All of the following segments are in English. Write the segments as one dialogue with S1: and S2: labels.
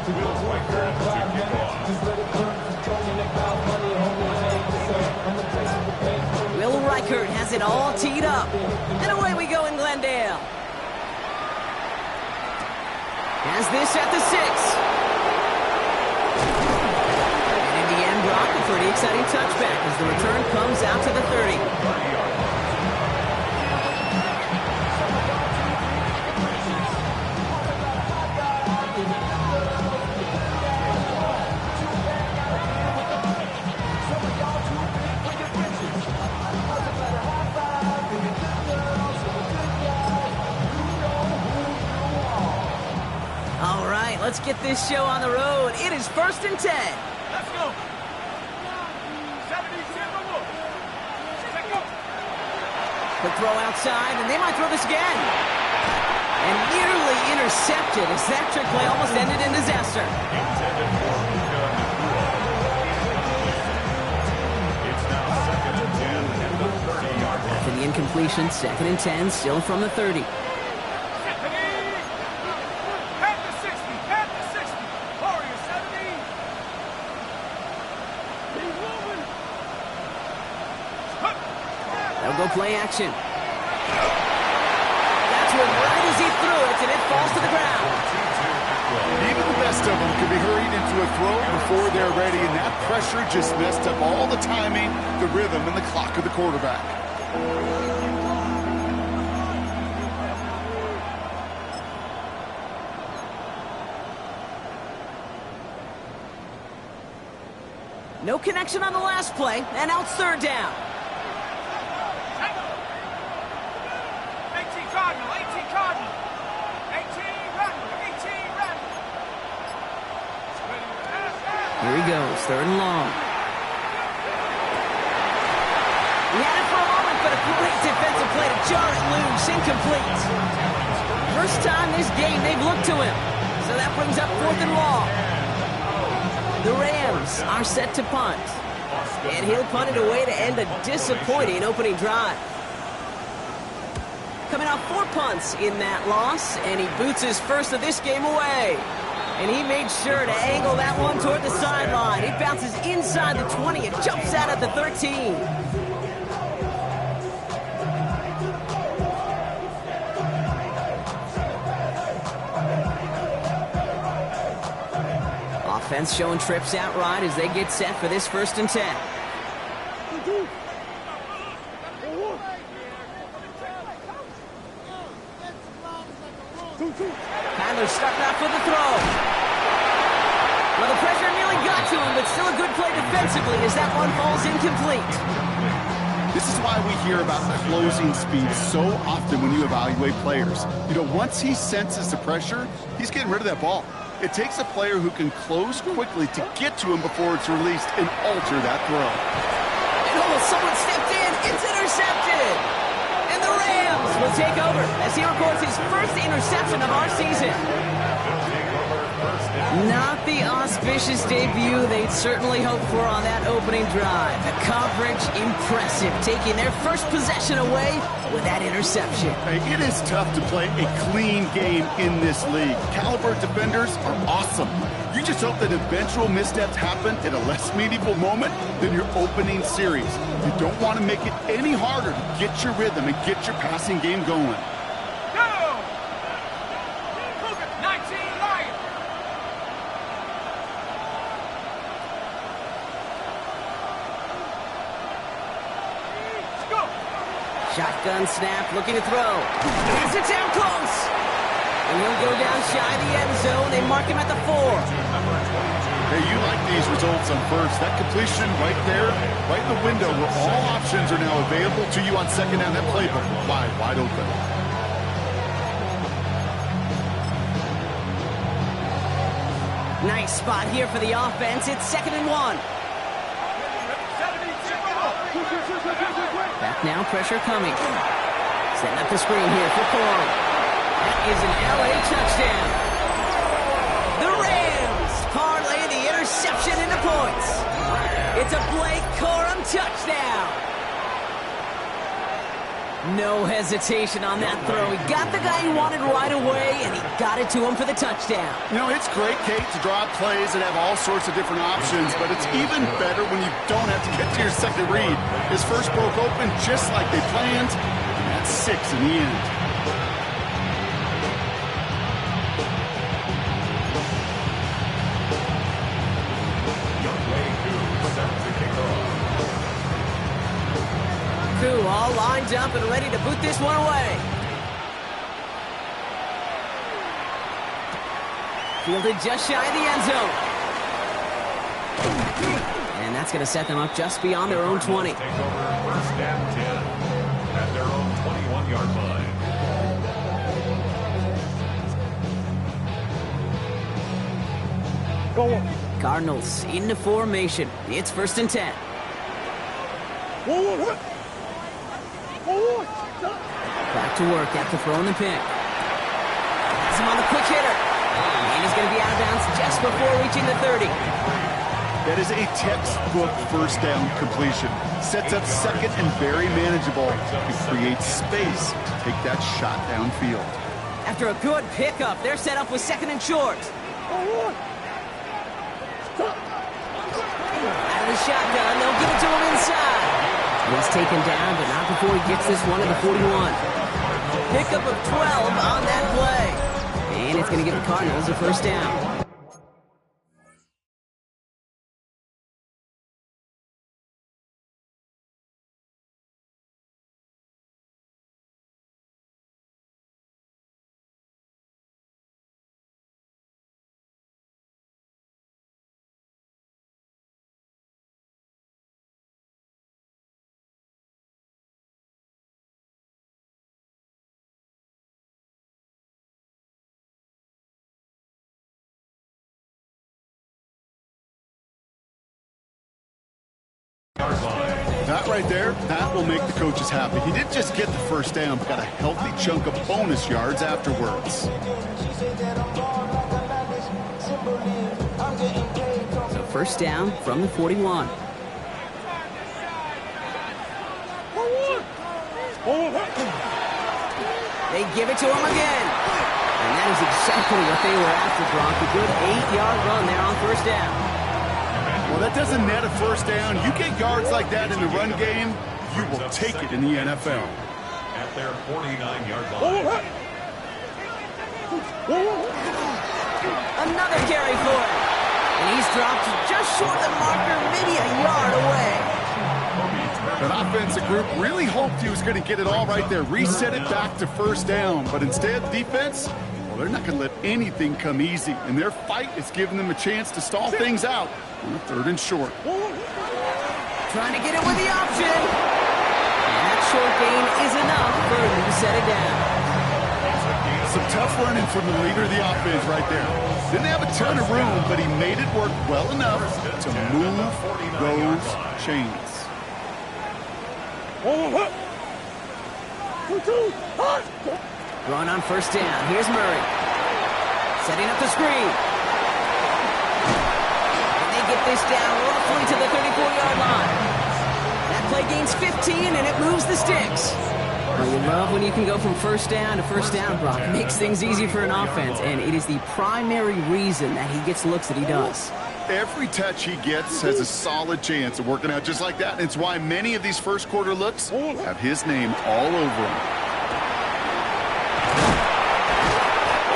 S1: Will Reichert has it all teed up. And away we go in Glendale. Has this at the 6. And in the end, Brock, a pretty exciting touchback as the return comes out to the 30. Let's get this show on the road. It is 1st and 10.
S2: Let's go. 70,
S1: Quick throw outside, and they might throw this again. And nearly intercepted as that trick play almost ended in disaster.
S2: It's now 2nd and 10 and the 30-yard line.
S1: After the incompletion, 2nd and 10, still from the 30. They'll go play action. That's when right as he threw it, and it falls to the ground.
S3: Even the best of them can be hurried into a throw before they're ready, and that pressure just messed up all the timing, the rhythm, and the clock of the quarterback.
S1: No connection on the last play, and now it's 3rd down.
S2: 18 Cardinal, 18 Cardinal. 18 Randall, 18 Randall.
S1: Here he goes, 3rd and long. He had it for a moment, but a great defensive play to jar it loose, incomplete. First time this game they've looked to him, so that brings up 4th and long. The Rams are set to punt, and he'll punt it away to end a disappointing opening drive. Coming off 4 punts in that loss, and he boots his first of this game away. And he made sure to angle that one toward the sideline. It bounces inside the 20 and jumps out at the 13. Offense showing trips out right as they get set for this 1st and 10. Kyler starting off with the throw. Well, the pressure nearly got to him, but still a good play defensively as that one falls incomplete.
S3: This is why we hear about closing speed so often when you evaluate players. You know, once he senses the pressure, he's getting rid of that ball. It takes a player who can close quickly to get to him before it's released and alter that throw.
S1: And almost someone stepped in. It's intercepted. And the Rams will take over as he records his first interception of our season. Not the auspicious debut they'd certainly hoped for on that opening drive. The coverage impressive, taking their first possession away with that interception.
S3: Hey, it is tough to play a clean game in this league. Caliber defenders are awesome. You just hope that eventual missteps happen at a less meaningful moment than your opening series. You don't want to make it any harder to get your rhythm and get your passing game going.
S1: Shotgun snap, looking to throw. Is it down close? And he'll go down shy of the end zone. They mark him at the 4.
S3: Hey, you like these results on first. That completion right there, right in the window where all options are now available to you on 2nd down. That playbook wide open.
S1: Nice spot here for the offense. It's 2nd and 1. Back now, pressure coming. Setting up the screen here for Corum. That is an LA touchdown. The Rams parlay the interception into points. It's a Blake Corum touchdown. No hesitation on that throw. He got the guy he wanted right away, and he got it to him for the touchdown.
S3: You know, it's great, Kate, to draw up plays and have all sorts of different options, but it's even better when you don't have to get to your second read. His first broke open just like they planned, and that's 6 in the end.
S1: All lined up and ready to boot this one away. Fielded just shy of the end zone. And that's going to set them up just beyond their own 20.
S4: Take over first and 10 at their own 21-yard line.
S2: Go.
S1: Cardinals into formation. It's first and 10. Back to work after throwing the pick. Has him on the quick hitter. And he's going to be out of bounds just before reaching the 30.
S3: That is a textbook first down completion. Sets up second and very manageable. It creates space to take that shot downfield.
S1: After a good pickup, they're set up with second and short. Out of the shotgun, they'll give it to him inside. He's taken down, but not before he gets this one to the 41. Pickup of 12 on that play. And it's going to give the Cardinals a first down.
S3: That right there, that will make the coaches happy. He didn't just get the first down, but got a healthy chunk of bonus yards afterwards.
S1: So first down from the 41. They give it to him again. And that is exactly what they were after, Gronk. A good 8-yard run there on first down.
S3: Well, that doesn't net a first down. You get yards like that in the run game, you will take it in the NFL.
S4: At their 49-yard line.
S1: Another carry for him. And he's dropped just short of the marker, maybe a yard away.
S3: That offensive group really hoped he was going to get it all right there, reset it back to first down. But instead, defense, well, they're not going to let anything come easy. And their fight is giving them a chance to stall things out on a third and short.
S1: Trying to get it with the option. And that short gain is enough for him to set it down.
S3: Some tough running from the leader of the offense right there. Didn't have a ton of room, but he made it work well enough to move those chains.
S1: Run on first down. Here's Murray. Setting up the screen. And they get this down roughly to the 34-yard line. That play gains 15, and it moves the sticks. Well, you love when you can go from first down to first down, Brock. It makes things easy for an offense, and it is the primary reason that he gets looks that he does.
S3: Every touch he gets has a solid chance of working out just like that. And it's why many of these first quarter looks have his name all over them.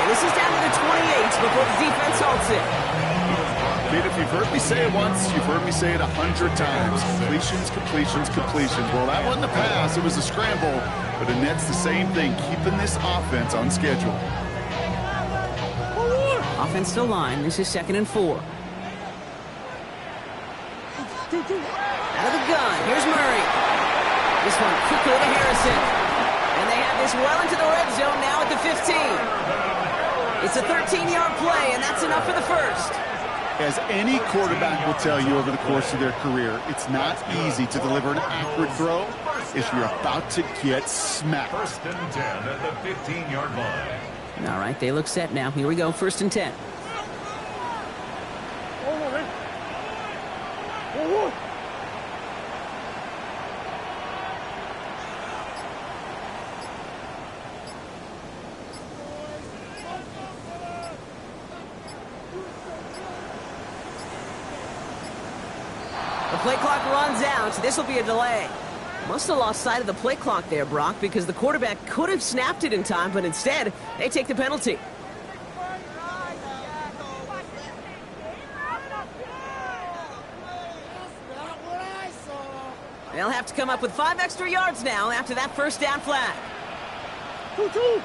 S1: And this is down to the 28 before the defense halts it.
S3: Kid, if you've heard me say it once, you've heard me say it 100 times. Completions, completions, completions. Well, that wasn't a pass. It was a scramble. But it nets the same thing, keeping this offense on schedule.
S1: Offense still line. This is 2nd and 4. Out of the gun. Here's Murray. This one quickly to Harrison. And they have this well into the red zone now at the 15. It's a 13-yard play, and that's enough for the first.
S3: As any quarterback will tell you over the course of their career, it's not easy to deliver an accurate throw if you're about to get smacked.
S4: 1st and 10 at the 15-yard line.
S1: All right, they look set now. Here we go, 1st and 10. The play clock runs out, so this will be a delay. Must have lost sight of the play clock there, Brock, because the quarterback could have snapped it in time, but instead, they take the penalty. They'll have to come up with 5 extra yards now after that first down flag.
S2: 2-2.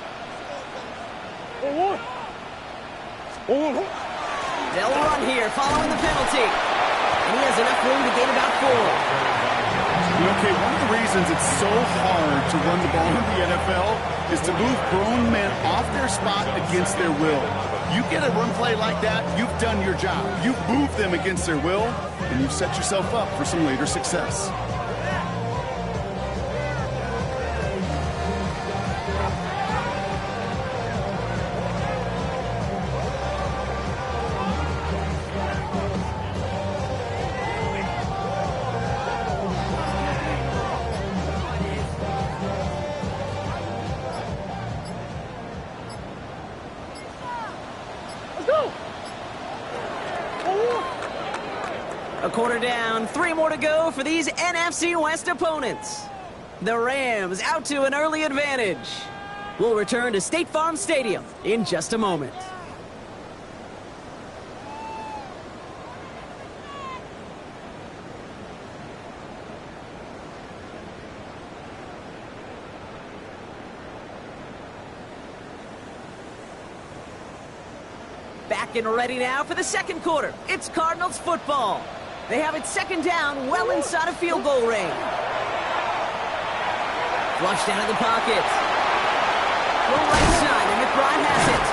S1: They'll run here following the penalty. And he has enough room to gain about 4.
S3: Okay, one of the reasons it's so hard to run the ball in the NFL is to move grown men off their spot against their will. You get a run play like that, you've done your job. You've moved them against their will, and you've set yourself up for some later success.
S1: A quarter down, 3 more to go for these NFC West opponents. The Rams out to an early advantage. We'll return to State Farm Stadium in just a moment. Back and ready now for the second quarter. It's Cardinals football. They have it second down, well inside of field goal range. Flushed out of the pocket. Full right side, and McBride has it.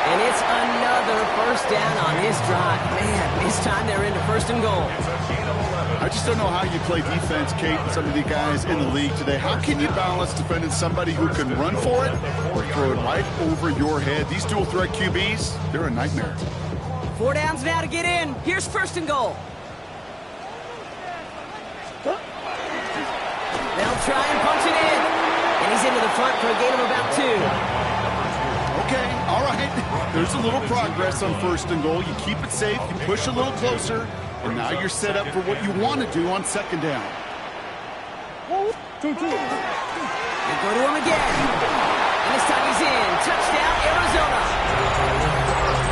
S1: And it's another first down on this drive. Man, this time they're into first and goal.
S3: I just don't know how you play defense, Kate, and some of the guys in the league today. How can you balance defending somebody who can run for it or throw it right over your head? These dual threat QBs, they're a nightmare.
S1: 4 downs now to get in. Here's first and goal. They'll try and punch it in. And he's into the front for a gain of about 2.
S3: Okay, all right. There's a little progress on first and goal. You keep it safe, you push a little closer, and now you're set up for what you want to do on second down.
S2: 2-2.
S1: And go to him again. And this time he's in. Touchdown, Arizona.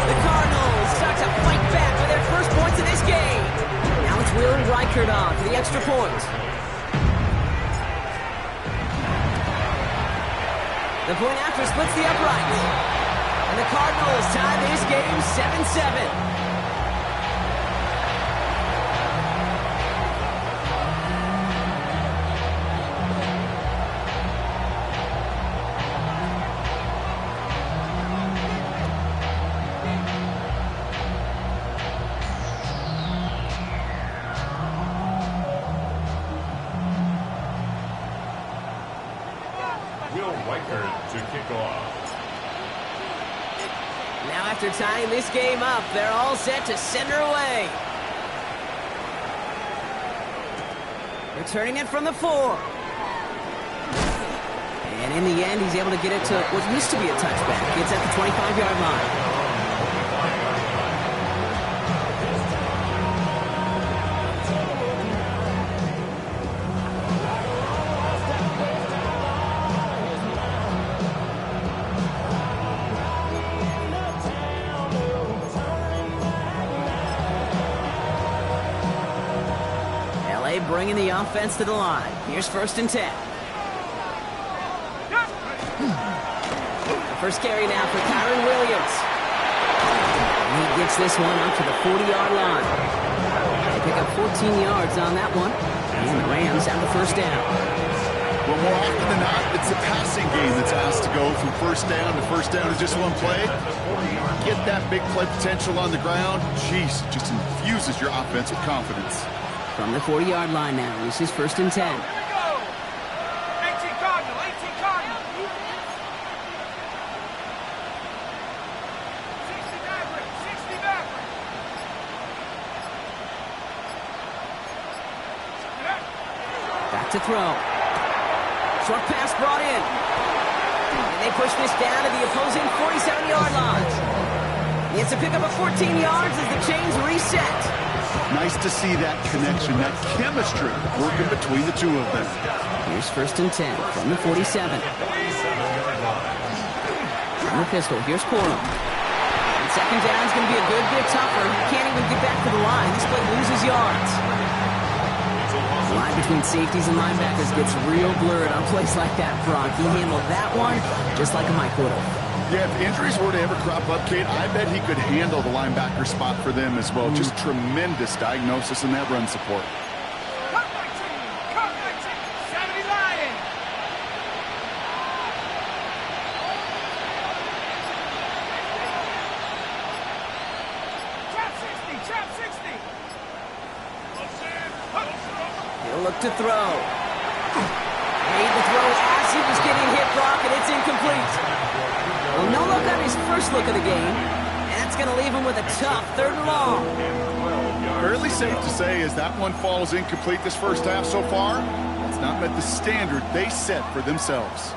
S1: The Cardinals start to fight back for their first points in this game. Now it's Will Reichert on for the extra point. The point after splits the uprights. And the Cardinals tie this game 7-7.
S4: To kick off.
S1: Now after tying this game up, they're all set to send her away. Returning it from the 4. And in the end, he's able to get it to what used to be a touchback. It's at the 25-yard line. Bringing the offense to the line. Here's first and 10. The first carry now for Kyron Williams. And he gets this one up to the 40-yard line. They pick up 14 yards on that one. And the Rams have the first down.
S3: Well, more often than not, it's the passing game that's asked to go from first down to first down in just one play. Get that big play potential on the ground. Jeez, just infuses your offense with confidence.
S1: From the 40-yard line now, this is first and 10.
S2: Here we go. 18 Cardinal, 18 Cardinal. 60 backward, 60 backward.
S1: Back to throw. Short pass brought in. And they push this down to the opposing 47-yard line. It's a pickup of 14 yards as the chains reset.
S3: Nice to see that connection, that chemistry working between the two of them.
S1: Here's 1st and 10 from the 47. From the pistol, here's Corum. And 2nd down is going to be a good bit tougher. He can't even get back to the line. This play loses yards. The line between safeties and linebackers gets real blurred on plays like that, Brock. He handled that one just like a Mike would have.
S3: Yeah, if injuries were to ever crop up, Kate, I bet he could handle the linebacker spot for them as well. Just tremendous diagnosis in that run support.
S2: Cut 19, 70 Lions. Trap 60.
S1: He'll look to throw. Made the throw as he was getting hit, Brock, and it's incomplete. Well, no look on his first look of the game, and that's going to leave him with a tough 3rd and long.
S3: Fairly safe to say as that one falls incomplete this first half so far, it's not met the standard they set for themselves.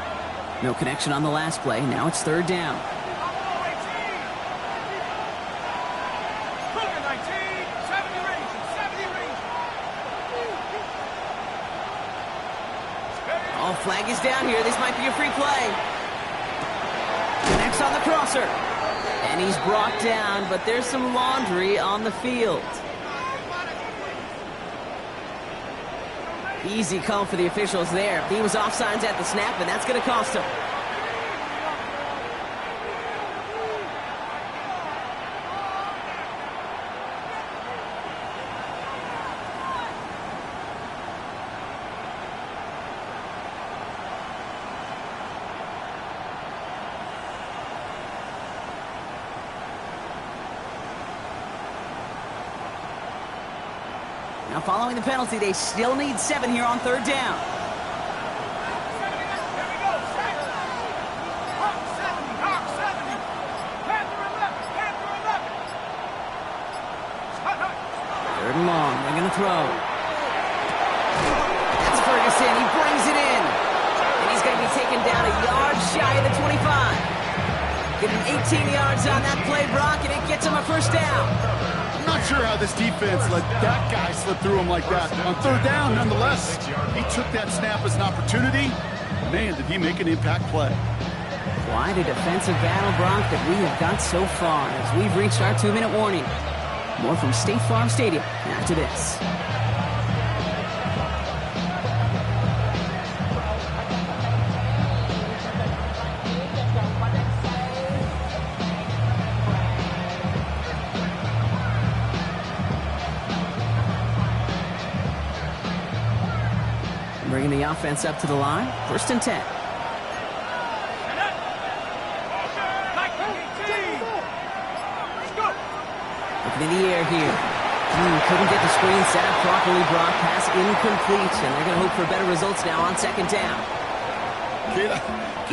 S1: No connection on the last play. Now it's 3rd down. Oh, flag is down here. This might be a free play. Connects on the crosser. And he's brought down, but there's some laundry on the field. Easy call for the officials there. He was offsides at the snap, and that's going to cost him. Now, following the penalty, they still need 7 here on 3rd down. Third and long. They're going to throw. That's Ferguson. He brings it in. And he's going to be taken down a yard shy of the 25. Getting 18 yards on that play, Brock, and it gets him a 1st down.
S3: Not sure how this defense let that guy slip through him like that. On 3rd down, nonetheless, he took that snap as an opportunity. Man, did he make an impact play.
S1: Quite a defensive battle, Brock, that we have got so far as we've reached our 2-minute warning. More from State Farm Stadium after this. Bringing the offense up to the line. 1st and 10. Looking in the air here. Couldn't get the screen set up properly, Brock. Pass incomplete, and they're going to hope for better results now on 2nd down.
S3: Kid,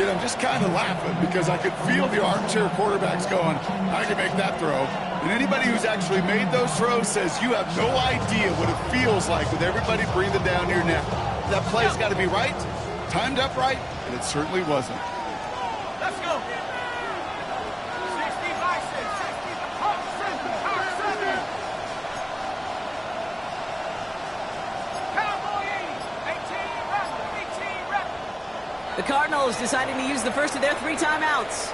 S3: I'm just kind of laughing because I could feel the armchair quarterbacks going, I can make that throw. And anybody who's actually made those throws says you have no idea what it feels like with everybody breathing down your neck. That play's got to be right, timed up right, and it certainly wasn't.
S2: Let's go. 60 by 6, 60 hot 7. Cowboy 80, 18 rep.
S1: The Cardinals deciding to use the first of their 3 timeouts.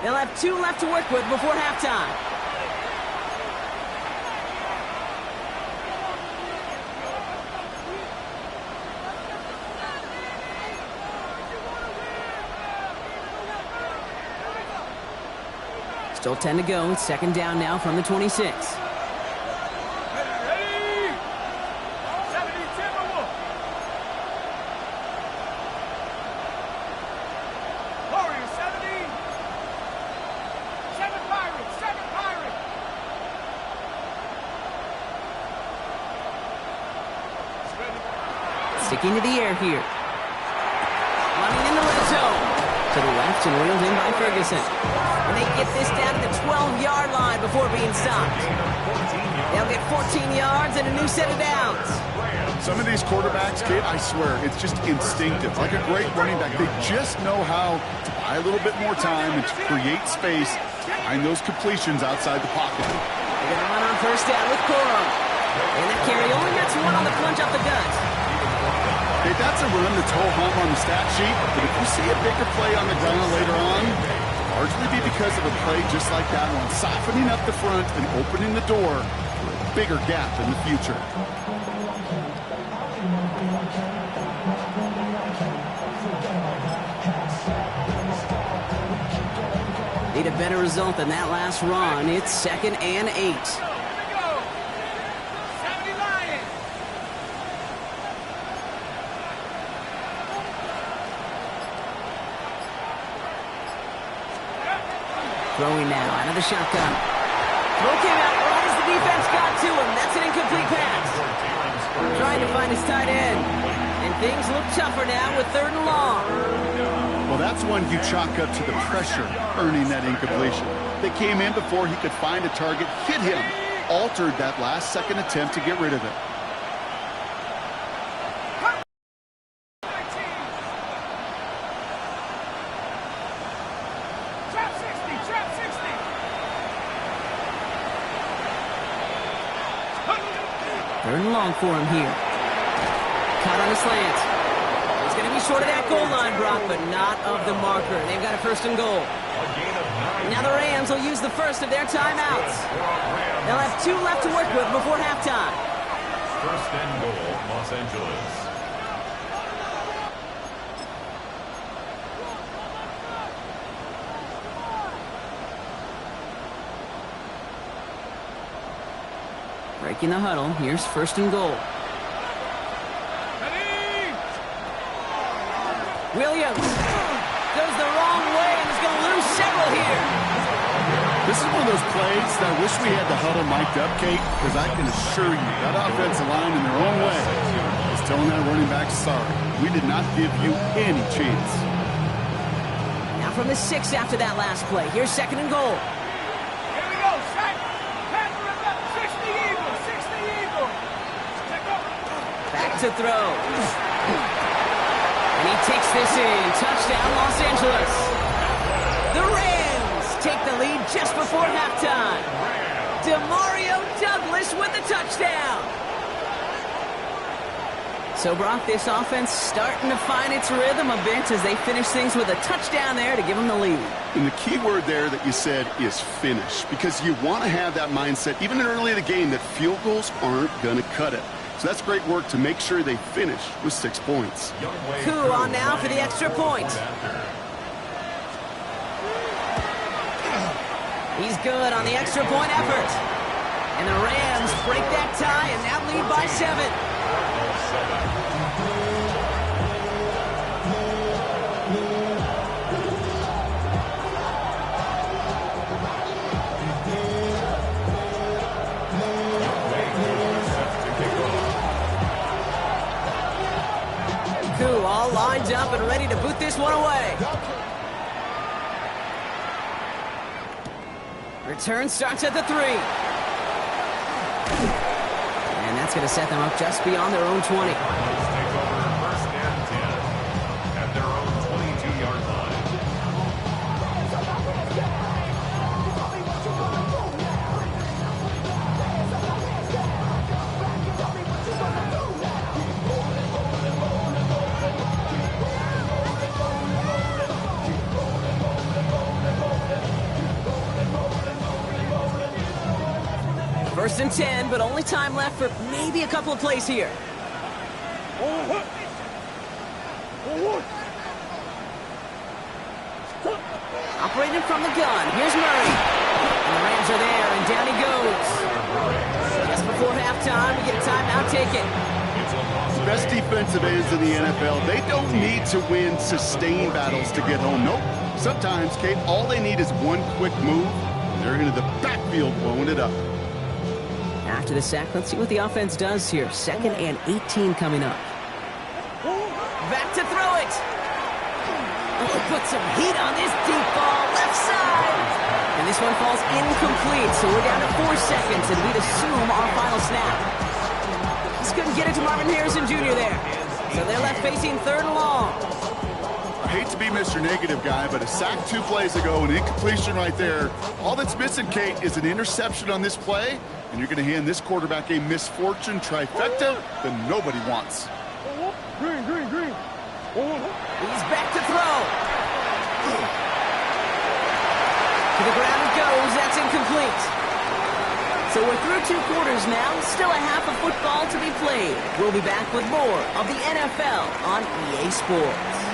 S1: They'll have 2 left to work with before halftime. Still 10 to go. It's 2nd down now from the 26.
S2: Ready? 70 Timberwolf. Warriors 70. 7 Pirates.
S1: Sticking to the air here. Running in the red zone. To the left and reeled in by Ferguson. And they get this down to the 12-yard line before being stopped. They'll get 14 yards and a new set of downs.
S3: Some of these quarterbacks, kid, I swear, it's just instinctive. Like a great running back, they just know how to buy a little bit more time and to create space behind those completions outside the pocket.
S1: They're going to run on 1st down with Corum. And that carry only gets one on the plunge up the gut.
S3: Hey, that's a run that's ho-hum on the stat sheet, but if you see a bigger play on the ground later on, it'll largely be because of a play just like that one, softening up the front and opening the door for a bigger gap in the future.
S1: Need a better result than that last run. It's 2nd and 8.
S2: Here we go. 70 Lions.
S1: Throwing now out of the shotgun. Throw came out right as the defense got to him. That's an incomplete pass. Trying to find his tight end. And things look tougher now with 3rd and long.
S3: Well, that's one you chalk up to the pressure earning that incompletion. They came in before he could find a target, hit him, altered that last-second attempt to get rid of it.
S2: Trap 60, trap 60.
S1: Third and long for him here. Caught on the slant. He's going to be short of that goal line, Brock, but not of the marker. They've got a 1st and goal. Now the Rams will use the first of their timeouts. They'll have 2 left to work with before halftime.
S4: 1st and goal, Los Angeles.
S1: Breaking the huddle. Here's 1st and goal. Williams goes the wrong way and is going to lose several here.
S3: This is one of those plays that I wish we had the huddle mic'd up, Kate, because I can assure you that offensive line in their own way is telling that running back, sorry, we did not give you any chance.
S1: Now from the 6 after that last play. Here's 2nd and goal.
S2: Here we go. Sack. Pass for a left. 60 Eagles. 60 Eagles. Check up.
S1: Back to throw. And he takes this in. Touchdown, Los Angeles. The Rams take the lead just before halftime. Demario Douglas with the touchdown. So, Brock, this offense starting to find its rhythm a bit as they finish things with a touchdown there to give them the lead.
S3: And the key word there that you said is finish, because you want to have that mindset, even early in the game, that field goals aren't going to cut it. So that's great work to make sure they finish with 6 points.
S1: Koo on now for the extra point. He's good on the extra point effort. And the Rams break that tie and now lead by 7. Koo all lined up and ready to boot this one away. Return starts at the 3. And that's going to set them up just beyond their own 20.
S4: Take over 1st and 10 at their own 22-yard line.
S1: First and 10, but only time left for maybe a couple of plays here. Operating from the gun. Here's Murray. And the Rams are there, and down he goes. Just before halftime, we get a timeout taken.
S3: Best defensive ends in the NFL, they don't need to win sustained battles to get home. Nope. Sometimes, Kate, all they need is one quick move, and they're into the backfield blowing it up.
S1: After the sack, let's see what the offense does here. 2nd and 18 coming up. Back to throw it. Oh, put some heat on this deep ball. Left side. And this one falls incomplete, so we're down to 4 seconds, and we'd assume our final snap. Just couldn't get it to Marvin Harrison Jr. there. So they're left facing 3rd and long.
S3: hate to be Mr. Negative guy, but a sack 2 plays ago, an incompletion right there. All that's missing, Kate, is an interception on this play, and you're going to hand this quarterback a misfortune trifecta that nobody wants.
S2: Green.
S1: He's back to throw. To the ground it goes. That's incomplete. So we're through 2 quarters now. Still a half of football to be played. We'll be back with more of the NFL on EA Sports.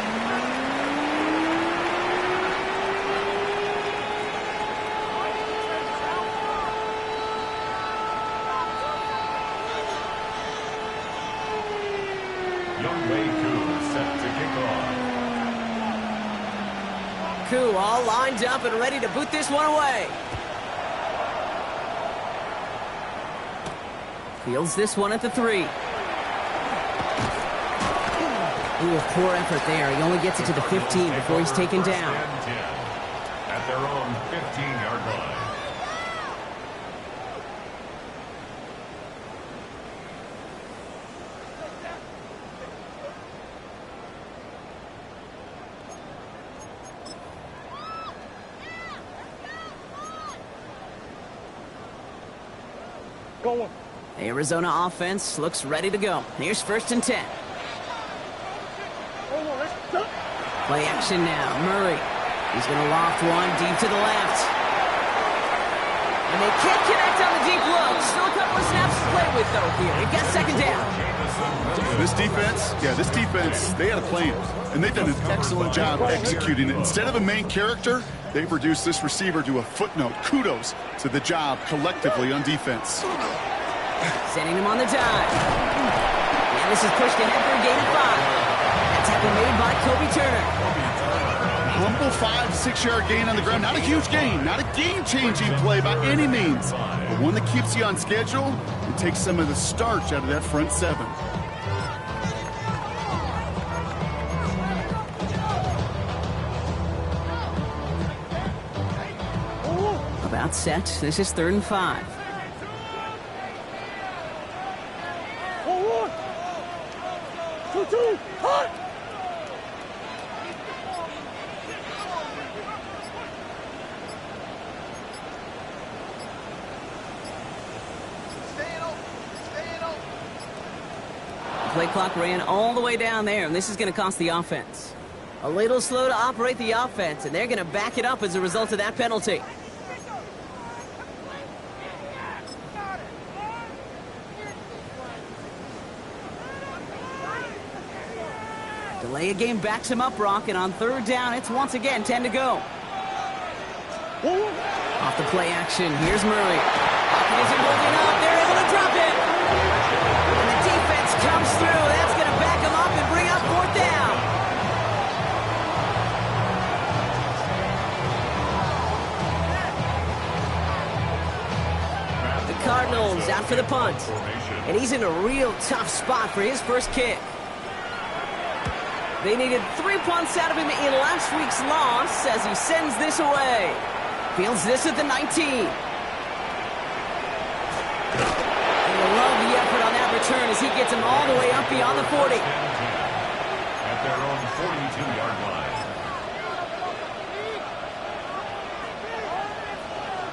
S1: Koo all lined up and ready to boot this one away. Fields this one at the 3. Ooh, a poor effort there. He only gets it to the 15 before he's taken down.
S4: At their own 15-yard line.
S2: Going.
S1: Arizona offense looks ready to go. Here's 1st and 10. Play action now. Murray. He's going to loft one deep to the left. And they can't connect on the deep look. Still a couple of snaps to play with, though, here. He got 2nd down.
S3: This defense, they had a plan. And they've done an excellent job executing it. Instead of a main character, they've reduced this receiver to a footnote. Kudos to the job collectively on defense.
S1: Sending him on the dive. And this is pushed ahead for a gain of 5. That tackle made by Kobe Turner.
S3: Humble 5-6-yard gain on the ground. Not a huge gain. Not a game-changing play by any means. But one that keeps you on schedule and takes some of the starch out of that front 7.
S1: About set. This is 3rd and 5.
S2: Hot!
S1: The play clock ran all the way down there, and this is going to cost the offense. A little slow to operate the offense, and they're going to back it up as a result of that penalty. Delay a game backs him up, Brock, and on 3rd down, it's once again 10 to go. Off the play action, here's Murray. Pocket isn't holding up, they're able to drop it. And the defense comes through, that's going to back him up and bring up 4th down. The Cardinals out for the punt. And he's in a real tough spot for his first kick. They needed 3 punts out of him in last week's loss as he sends this away. Fields this at the 19. And I love the effort on that return as he gets him all the way up beyond the 40.
S4: At their own 42-yard line.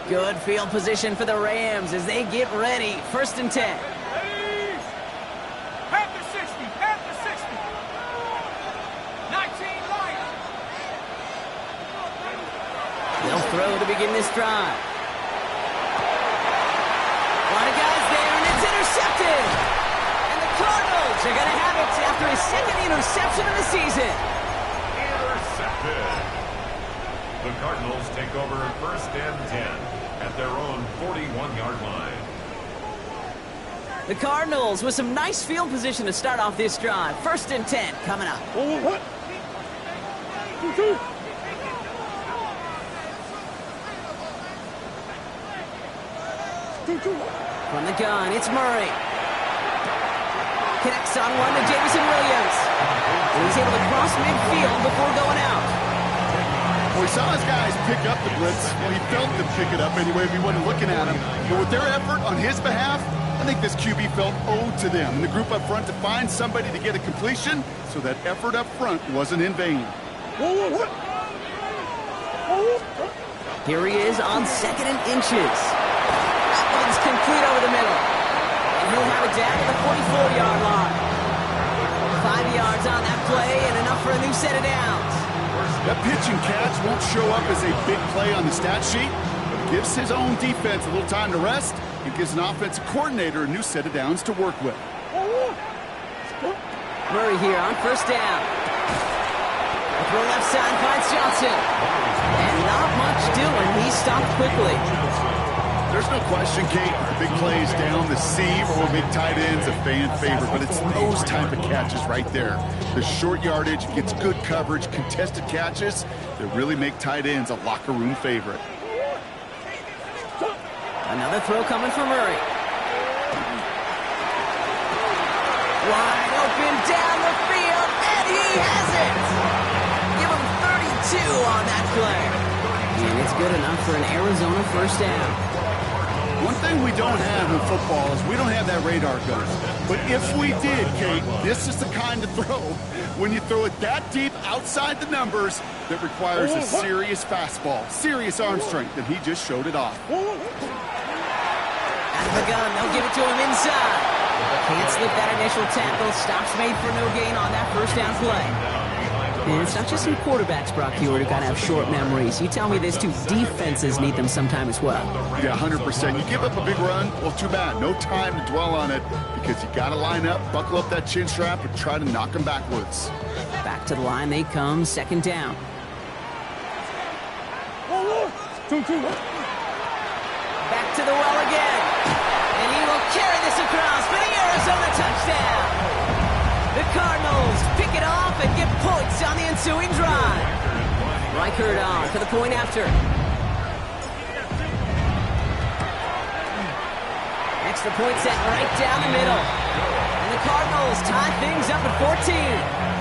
S1: Good field position for the Rams as they get ready. 1st and 10. They'll throw to begin this drive. A lot of guys there, and it's intercepted. And the Cardinals are going to have it after his 2nd interception of the season.
S4: Intercepted. The Cardinals take over 1st and 10 at their own 41-yard line.
S1: The Cardinals with some nice field position to start off this drive. 1st and 10 coming up. From the gun, it's Murray. Connects on one to Jameson Williams. And he's able to cross midfield before going out.
S3: Well, we saw his guys pick up the blitz. Well, he felt them pick it up anyway if he wasn't looking at him. But with their effort on his behalf, I think this QB felt owed to them and the group up front to find somebody to get a completion, so that effort up front wasn't in vain.
S1: Here he is on 2nd and inches. That one's complete over the middle. And he'll have it down to the 44-yard line. 5 yards on that play and enough for a new set of downs.
S3: That pitch and catch won't show up as a big play on the stat sheet, but it gives his own defense a little time to rest. It gives an offensive coordinator a new set of downs to work with.
S1: Murray here on 1st down. The throw left side finds Johnson. And not much doing. He stopped quickly.
S3: There's no question, Kate, the big plays down the seam or big tight ends a fan favorite, but it's those type of catches right there. The short yardage gets good coverage, contested catches that really make tight ends a locker room favorite.
S1: Another throw coming from Murray. Wide open down the field, and he has it! Give him 32 on that play. And it's good enough for an Arizona 1st down.
S3: One thing we don't have in football is we don't have that radar gun. But if we did, Kate, this is the kind of throw, when you throw it that deep outside the numbers, that requires a serious fastball, serious arm strength, and he just showed it off.
S1: Out of the gun, they'll give it to him inside. Can't slip that initial tackle. Stops made for no gain on that 1st down play. And it's not just some quarterbacks, Brock Hewitt, who got to have short memories. You tell me this too, defenses need them sometime as well.
S3: Yeah, 100%. You give up a big run, well, too bad. No time to dwell on it because you got to line up, buckle up that chin strap, and try to knock them backwards.
S1: Back to the line they come, 2nd down. Back to the well again. And he will carry this across for the Arizona touchdown. The Cardinals pick it off and get points on the ensuing drive. Reichert on for the point after. Extra point set right down the middle. And the Cardinals tie things up at 14.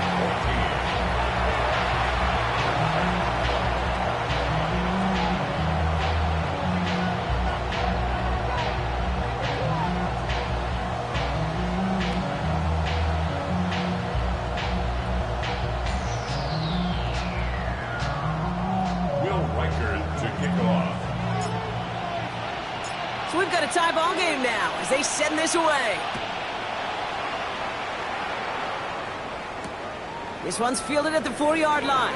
S1: So we've got a tie ball game now as they send this away. This one's fielded at the 4-yard line.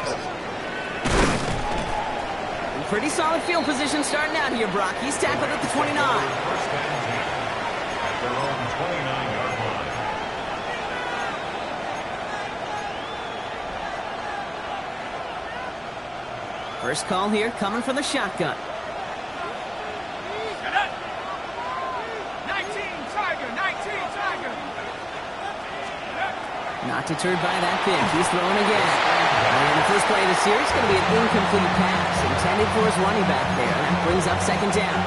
S1: And pretty solid field position starting out here, Brock. He's tackled at the 29.
S4: 1st and 10 at their own 29-yard line.
S1: First call here coming from the shotgun.
S2: 19 Tiger.
S1: Not deterred by that pitch. He's throwing again. And the first play of the series is going to be an incomplete pass intended for his running back there. And that brings up 2nd down.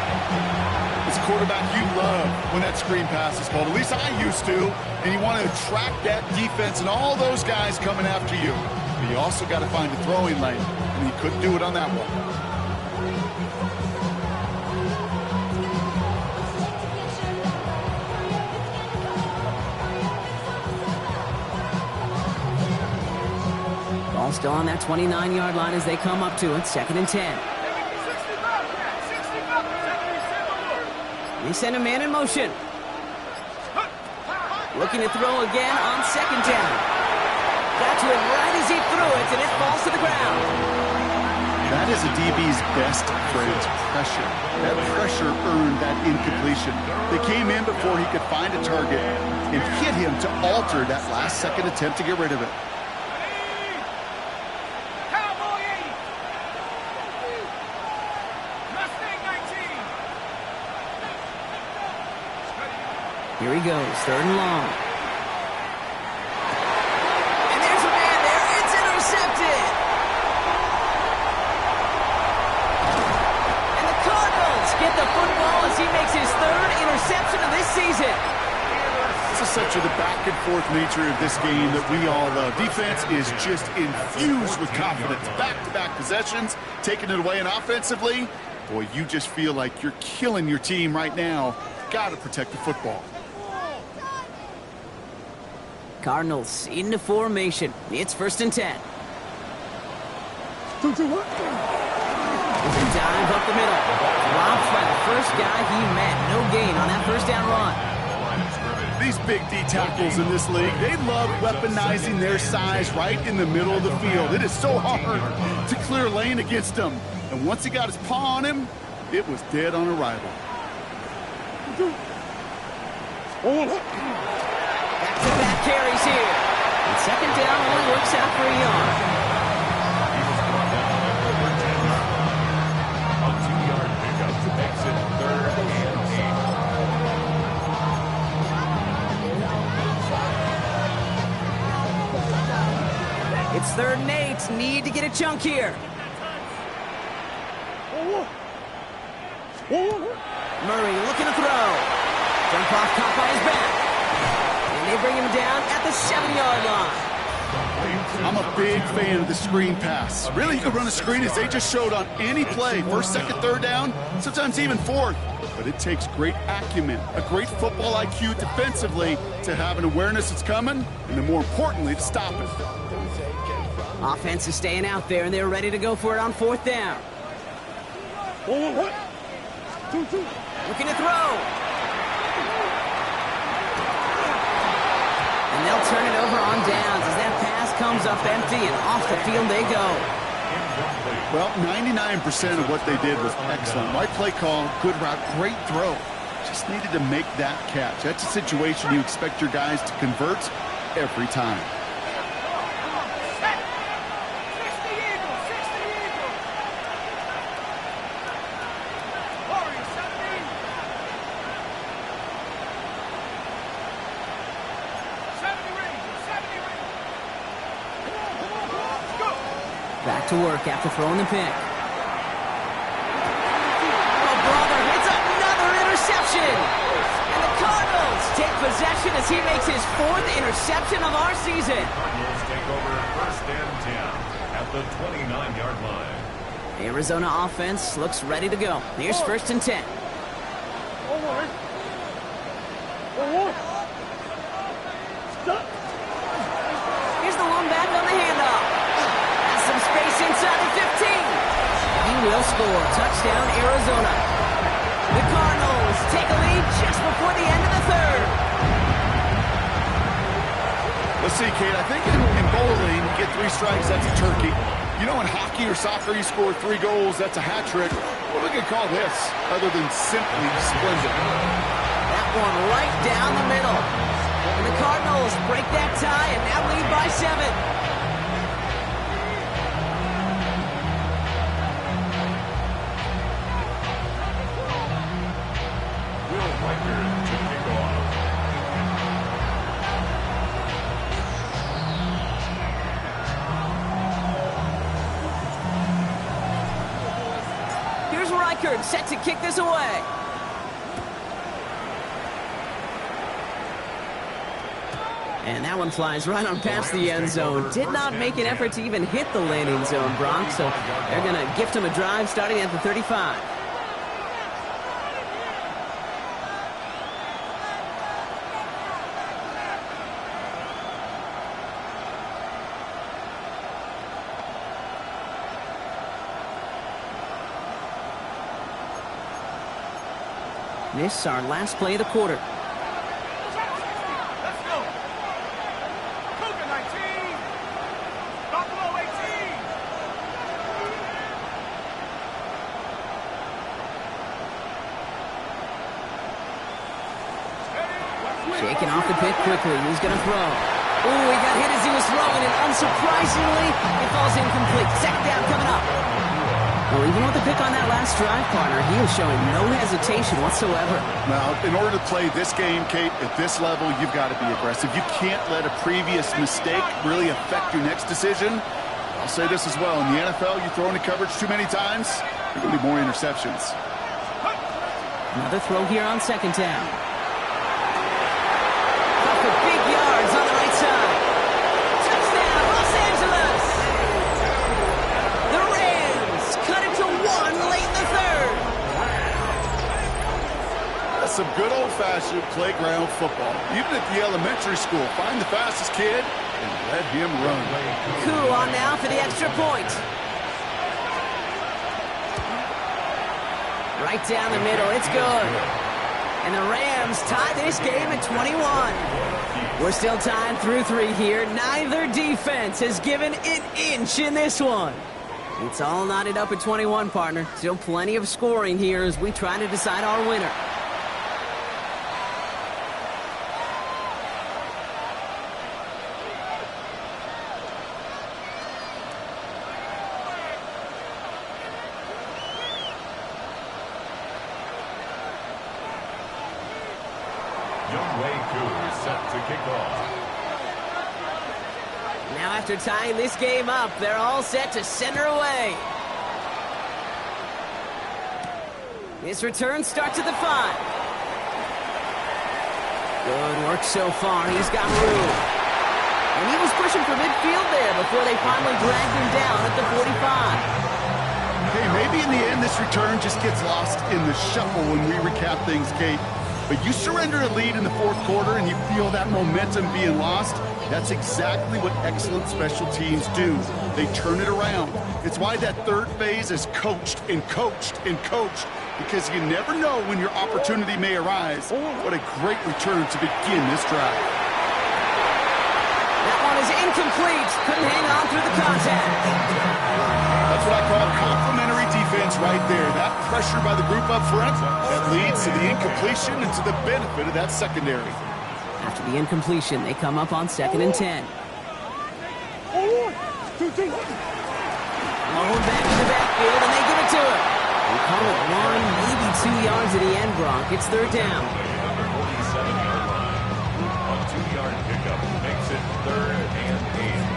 S3: As a quarterback, you love when that screen pass is called. At least I used to. And you want to attract that defense and all those guys coming after you. But you also got to find a throwing lane. And he couldn't do it on that one.
S1: Ball still on that 29-yard line as they come up to it. 2nd and 10. They send a man in motion. Looking to throw again on 2nd down. Got to it right as he threw it, and it falls to the ground.
S3: That is a DB's best friend, pressure. That pressure earned that incompletion. They came in before he could find a target and hit him to alter that last-second attempt to get rid of it.
S1: Here he goes, 3rd and long. And there's a man there. It's intercepted. And the Cardinals get the football as he makes his 3rd interception of this season.
S3: This is such the back-and-forth nature of this game that we all love. Defense is just infused with confidence. Back-to-back possessions, taking it away, and offensively, boy, you just feel like you're killing your team right now. Got to protect the football.
S1: Cardinals into formation. It's 1st and 10. Dive up the middle. Dropped by the first guy he met. No gain on that first down run.
S3: These big D tackles in this league, they love weaponizing their size right in the middle of the field. It is so hard to clear lane against them. And once he got his paw on him, it was dead on arrival.
S1: Back-to-back carries here. And second down only works out for a yard.
S4: A 2-yard pickup makes it 3rd and 8.
S1: It's 3rd and 8. Need to get a chunk here. Murray looking to throw. Jump off caught by his back. And they bring him down at the 7-yard line.
S3: I'm a big fan of the screen pass. Really, you can run a screen as they just showed on any play. 1st, 2nd, 3rd down, sometimes even 4th. But it takes great acumen, a great football IQ defensively to have an awareness it's coming, and then more importantly, to stop it.
S1: Offense is staying out there, and they're ready to go for it on 4th down. Looking to throw. And they'll turn it over on downs as that pass comes up empty, and off the field they go.
S3: Well, 99% of what they did was excellent. Right play call, good route, great throw. Just needed to make that catch. That's a situation you expect your guys to convert every time.
S1: Back to work after throwing the pick. Oh, brother, it's another interception. And the Cardinals take possession as he makes his 4th interception of our season.
S4: Cardinals take over 1st and 10 at the 29-yard line.
S1: The Arizona offense looks ready to go. Here's 1st and 10. Here's the one back on the handoff. Some space inside the 15. He will score. Touchdown, Arizona. The Cardinals take a lead just before the end of the 3rd.
S3: Let's see, Kate. I think in bowling, you get 3 strikes, that's a turkey. You know, in hockey or soccer, you score 3 goals, that's a hat trick. What are we going to call this other than simply splendid?
S1: That one right down the middle. And the Cardinals break that tie and now lead by 7. Set to kick this away. And that one flies right on past the end zone. Did not make an effort to even hit the landing zone, Brock. So they're going to gift him a drive starting at the 35. This is our last play of the quarter.
S2: Let's go. Cougar 19. Buffalo 18.
S1: Shaking off the pick quickly. Who's going to throw? Oh, he got hit as he was throwing, and unsurprisingly, it falls incomplete. 2nd down coming up. Well, even with the pick on that last drive, partner, he is showing no hesitation whatsoever.
S3: Now, in order to play this game, Kate, at this level, you've got to be aggressive. You can't let a previous mistake really affect your next decision. I'll say this as well. In the NFL, you throw into coverage too many times, there are going to be more interceptions.
S1: Another throw here on 2nd down. Up for big yards on the right side. Touchdown, Los Angeles! The Rams cut it to 1 late in the 3rd.
S3: That's some good old-fashioned playground football. Even at the elementary school, find the fastest kid and let him run.
S1: Cool on now for the extra point. Right down the middle. It's good. And the Rams tie this game at 21. We're still tying through 3 here. Neither defense has given an inch in this one. It's all knotted up at 21, partner. Still plenty of scoring here as we try to decide our winner. Now after tying this game up, they're all set to center away. This return starts at the 5. Good work so far. He's got room. And he was pushing for midfield there before they finally dragged him down at the 45.
S3: Hey, maybe in the end this return just gets lost in the shuffle when we recap things, Kate. But you surrender a lead in the 4th quarter and you feel that momentum being lost. That's exactly what excellent special teams do. They turn it around. It's why that 3rd phase is coached and coached and coached, because you never know when your opportunity may arise. What a great return to begin this drive.
S1: That one is incomplete. Couldn't hang on through the contact.
S3: That's what I call complimentary defense right there. That pressure by the group up front, that leads to the incompletion and to the benefit of that secondary.
S1: After the incompletion, they come up on 2nd and 10. Blown back to the backfield, and they give it to him. They call it 1, maybe 2 yards at the end, Gronk. It's 3rd down.
S4: 47-yard line. A 2-yard pickup makes it 3rd and 8.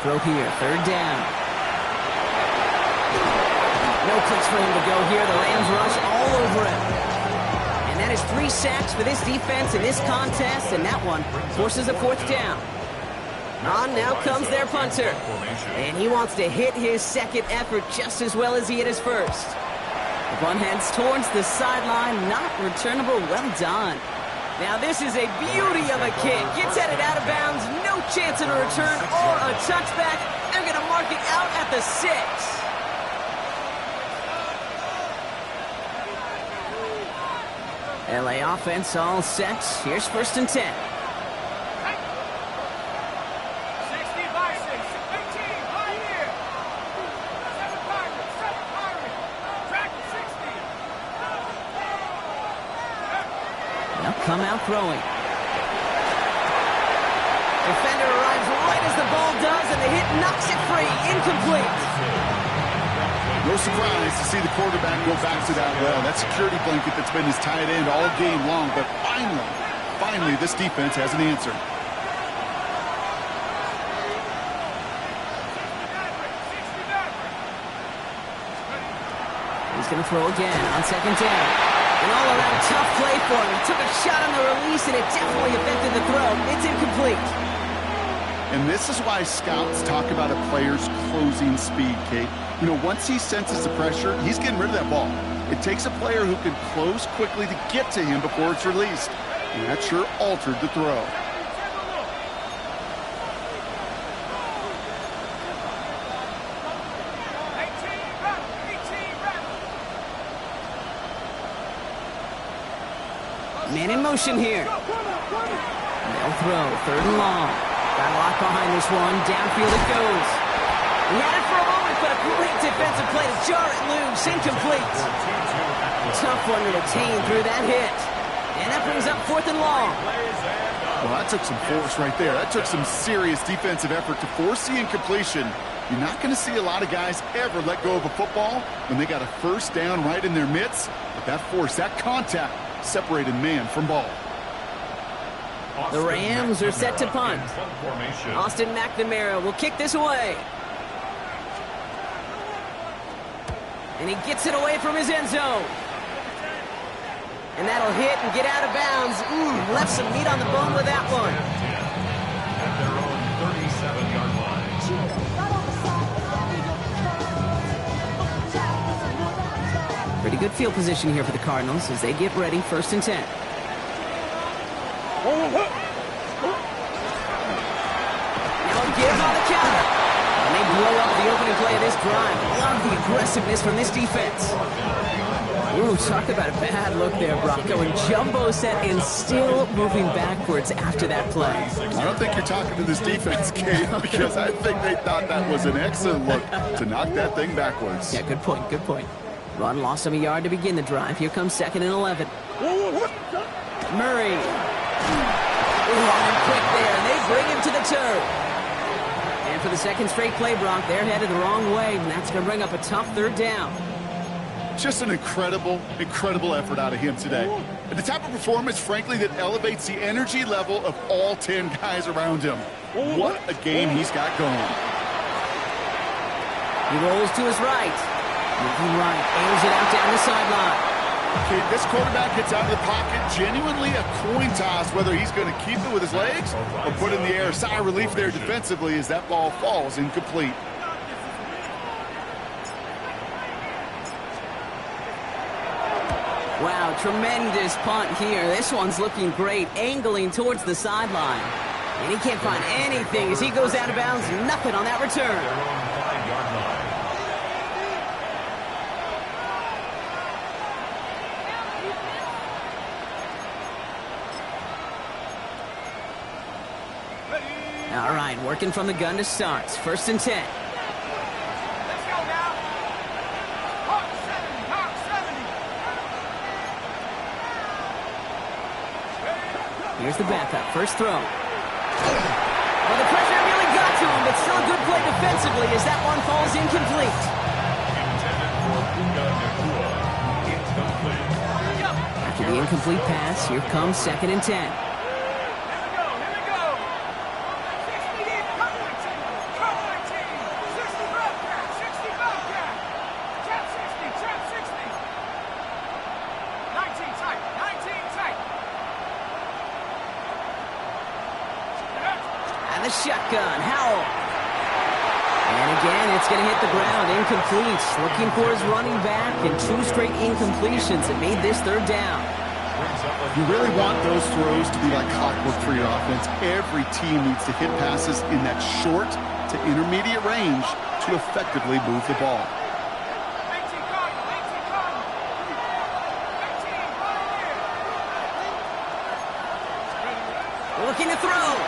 S1: Throw here, 3rd down. No clicks for him to go here. The Rams rush all over him. And that is 3 sacks for this defense in this contest, and that one forces a 4th down. On now comes their punter. And he wants to hit his 2nd effort just as well as he hit his 1st. The ball heads towards the sideline, not returnable. Well done. Now this is a beauty of a kick. Gets headed out of bounds, no chance of a return or a touchback. They're going to mark it out at the 6. LA offense all set. Here's 1st and 10.
S2: 60 by 6, 18, right here. 7 Pirates, 7 Pirates. Track 60.
S1: They'll come out throwing. Defender arrives right as the ball does, and the hit knocks it free. Incomplete.
S3: No surprise to see the quarterback go back to that well. That security blanket that's been his tight end all game long. But finally, this defense has an answer.
S1: He's going to throw again on 2nd down. An all-around tough play for him. He took a shot on the release, and it definitely affected the throw. It's incomplete.
S3: And this is why scouts talk about a player's closing speed, Kate. You know, once he senses the pressure, he's getting rid of that ball. It takes a player who can close quickly to get to him before it's released. And that sure altered the throw.
S1: Man in motion here. They'll throw, 3rd and long. Got a lot behind this one. Downfield it goes. He had it for a moment, but a great defensive play to jar it loose. Incomplete. Tough one to retain through that hit. And that brings up 4th and long.
S3: Well, that took some force right there. That took some serious defensive effort to force the incompletion. You're not going to see a lot of guys ever let go of a football when they got a 1st down right in their midst. But that force, that contact, separated man from ball.
S1: The Rams are set to punt. Austin McNamara will kick this away. And he gets it away from his end zone. And that'll hit and get out of bounds. Left some meat on the bone with that one.
S4: At their own 37-yard line.
S1: good field position here for the Cardinals as they get ready, 1st and 10. Now a give on the counter. And they blow up the opening play of this drive. Love the aggressiveness from this defense. Ooh, talk about a bad look there, Brock. Going jumbo set and still moving backwards after that play.
S3: I don't think you're talking to this defense, Kate, because I think they thought that was an excellent look to knock that thing backwards.
S1: Yeah, good point, good point. Run lost of a yard to begin the drive. Here comes 2nd and 11. Murray. Long and quick there, and they bring him to the turf. And for the 2nd straight play, Brock, they're headed the wrong way, and that's going to bring up a tough 3rd down.
S3: Just an incredible effort out of him today. And the type of performance, frankly, that elevates the energy level of all 10 guys around him. What a game he's got going.
S1: He rolls to his right. Moving right, aims it out down the sideline.
S3: Okay, this quarterback gets out of the pocket, genuinely a coin toss, whether he's going to keep it with his legs or put it in the air. Sigh of relief there defensively as that ball falls incomplete.
S1: Wow, tremendous punt here. This one's looking great, angling towards the sideline. And he can't find anything as he goes out of bounds. Nothing on that return. All right, working from the gun to start. 1st and 10.
S2: Let's go now. Hawk 70, Hawk 70.
S1: Here's the backup. First throw. Well, the pressure really got to him, but still a good play defensively as that one falls incomplete. After the incomplete pass, here comes 2nd and 10. The shotgun, Howell. And again, it's going to hit the ground, incomplete. Looking for his running back, and 2 straight incompletions that made this 3rd down.
S3: You really want those throws to be like clockwork for your offense. Every team needs to hit passes in that short to intermediate range to effectively move the ball.
S1: Looking to throw.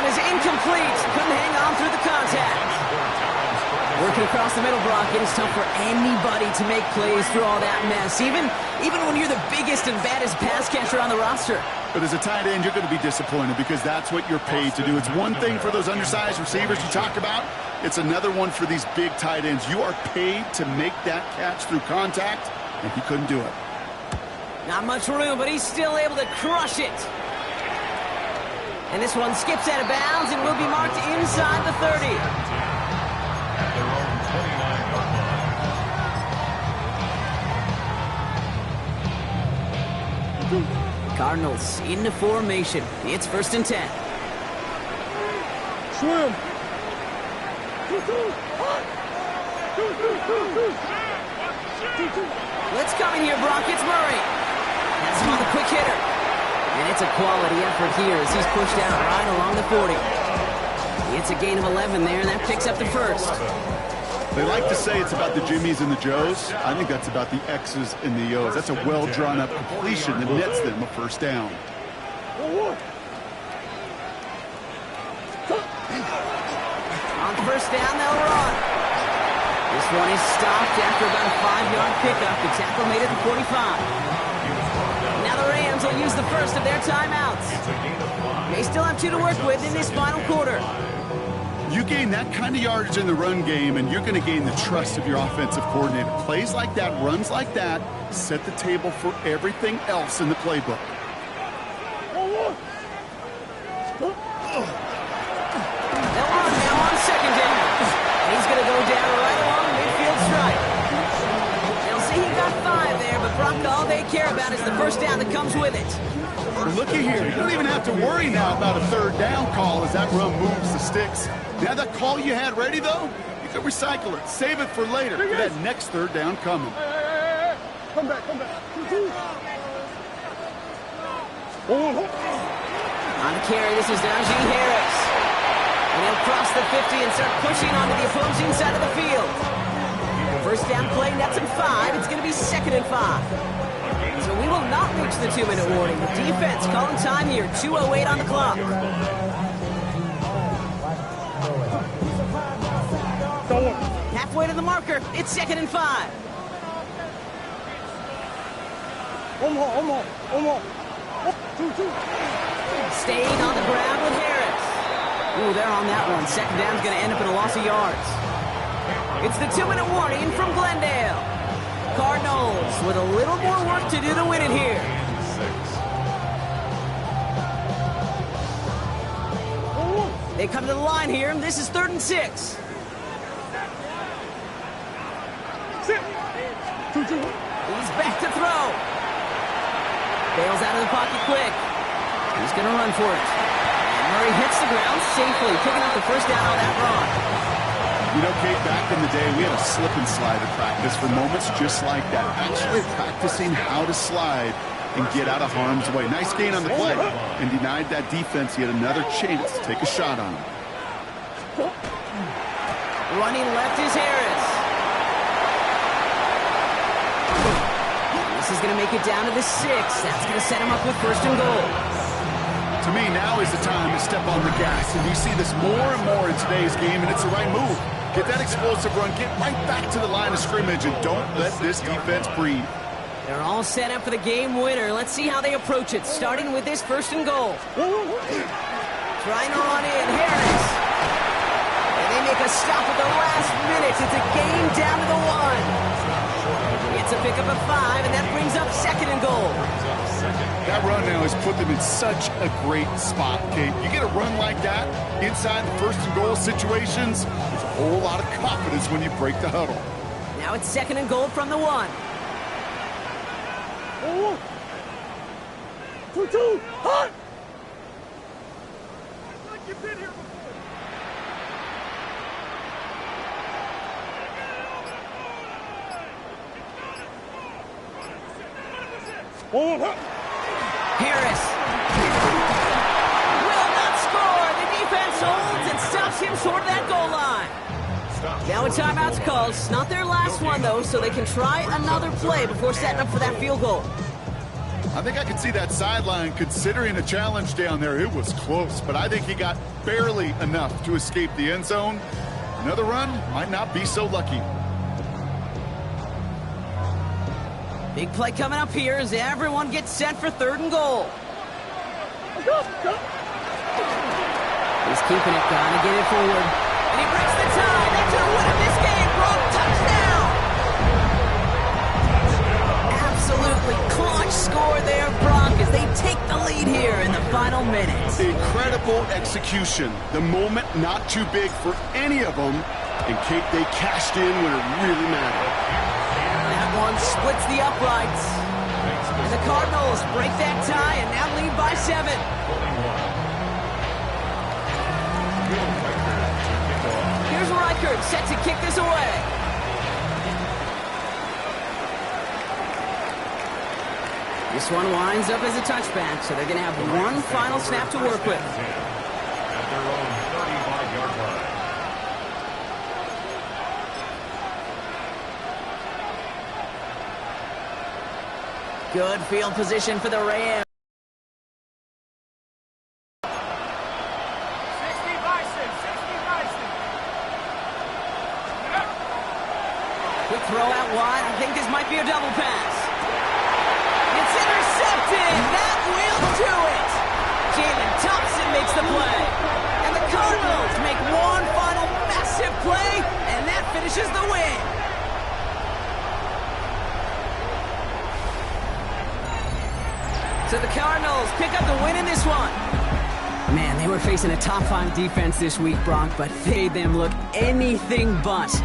S1: Is incomplete. Couldn't hang on through the contact. Working across the middle, Brock. It is tough for anybody to make plays through all that mess, even when you're the biggest and baddest pass catcher on the roster.
S3: But as a tight end, you're going to be disappointed because that's what you're paid to do. It's one thing for those undersized receivers you talk about. It's another one for these big tight ends. You are paid to make that catch through contact, and he couldn't do it.
S1: Not much room, but he's still able to crush it. And this one skips out of bounds and will be marked inside the 30.
S4: At their own 29-yard line.
S1: Cardinals into formation. It's 1st and 10.
S2: Swim.
S1: Blitz coming here, Brock. It's Murray. That's him on the quick hitter. And it's a quality effort here as he's pushed out right along the 40. It's a gain of 11 there, and that picks up the 1st.
S3: They like to say it's about the Jimmies and the Joes. I think that's about the X's and the O's. That's a well-drawn-up completion that nets them a 1st down.
S1: On 1st down, they'll run. This one is stopped after about a 5-yard pickup. The tackle made it to 45. Now the Rams will use the 1st of their timeouts. They still have 2 to work with in this final quarter.
S3: You gain that kind of yardage in the run game, and you're going to gain the trust of your offensive coordinator. Plays like that, runs like that, set the table for everything else in the playbook.
S1: They'll run now on 2nd down. He's going to go down right along the midfield stripe. They'll see he got 5 there, but Brock, all they care about is the 1st down that comes with it.
S3: Looky here, you don't even have to worry now about a 3rd down call as that run moves the sticks. Now that call you had ready, though, You can recycle it. Save it for later. For that next third down coming.
S2: Come back.
S1: On the carry, this is Najee Harris. And he'll cross the 50 and start pushing onto the opposing side of the field. First down play, nets him 5. It's going to be 2nd and 5. So we will not reach the 2-minute warning. The defense calling time here. 2:08 on the clock. Halfway to the marker. It's 2nd and 5.
S2: One more. Two.
S1: Staying on the ground with Harris. Ooh, they're on that one. Second down's going to end up in a loss of yards. It's the 2-minute warning from Glendale. Cardinals with a little more work to do to win it here. They come to the line here, and this is 3rd and 6. He's back to throw. Bails out of the pocket quick. He's going to run for it. Murray hits the ground safely, picking up the first down on that run.
S3: You know, Kate, back in the day, we had a slip and slide at practice for moments just like that. Actually practicing how to slide and get out of harm's way. Nice gain on the play, and denied that defense yet another chance to take a shot on him.
S1: Running left is Harris. This is going to make it down to the 6. That's going to set him up with 1st and goal.
S3: To me, now is the time to step on the gas, and you see this more and more in today's game, and it's the right move. Get that explosive run, get right back to the line of scrimmage, and don't let this defense breathe.
S1: They're all set up for the game winner. Let's see how they approach it, starting with this 1st and goal. Trying to run in, Harris. And they make a stop at the last minute. It's a gain down to the 1. It's a pickup of 5, and that brings up 2nd and goal.
S3: That run now has put them in such a great spot, Kate. You get a run like that inside the 1st and goal situations, there's a whole lot of confidence when you break the huddle.
S1: Now it's 2nd and goal from the 1.
S2: 2, hot! Like you've been here before.
S1: Harris will not score. The defense holds and stops him short of that goal line. Now a timeout's called. It's not their last one, though, so they can try another play before setting up for that field goal.
S3: I think I could see that sideline considering a challenge down there. It was close, but I think he got barely enough to escape the end zone. Another run might not be so lucky.
S1: Big play coming up here as everyone gets set for 3rd and goal. He's keeping it, trying to get it forward. And he breaks the tie. That's going to win him this game. Brock, touchdown! Absolutely clutch score there, Brock, as they take the lead here in the final minutes.
S3: Incredible execution. The moment not too big for any of them. And Kate, they cashed in when it really mattered.
S1: That one splits the uprights. And the Cardinals break that tie and now lead by 7. Here's Reichert set to kick this away. This one winds up as a touchback, so they're going to have one final snap to work with.
S4: At their own 35-yard line.
S1: Good field position for the Rams.
S2: 60 Bison.
S1: Quick throw out wide. I think this might be a double pass. It's intercepted. That will do it. Jalen Thompson makes the play. And the Cardinals make one final massive play, and that finishes the win. So the Cardinals pick up the win in this one. Man, they were facing a top 5 defense this week, Brock, but they made them look anything but.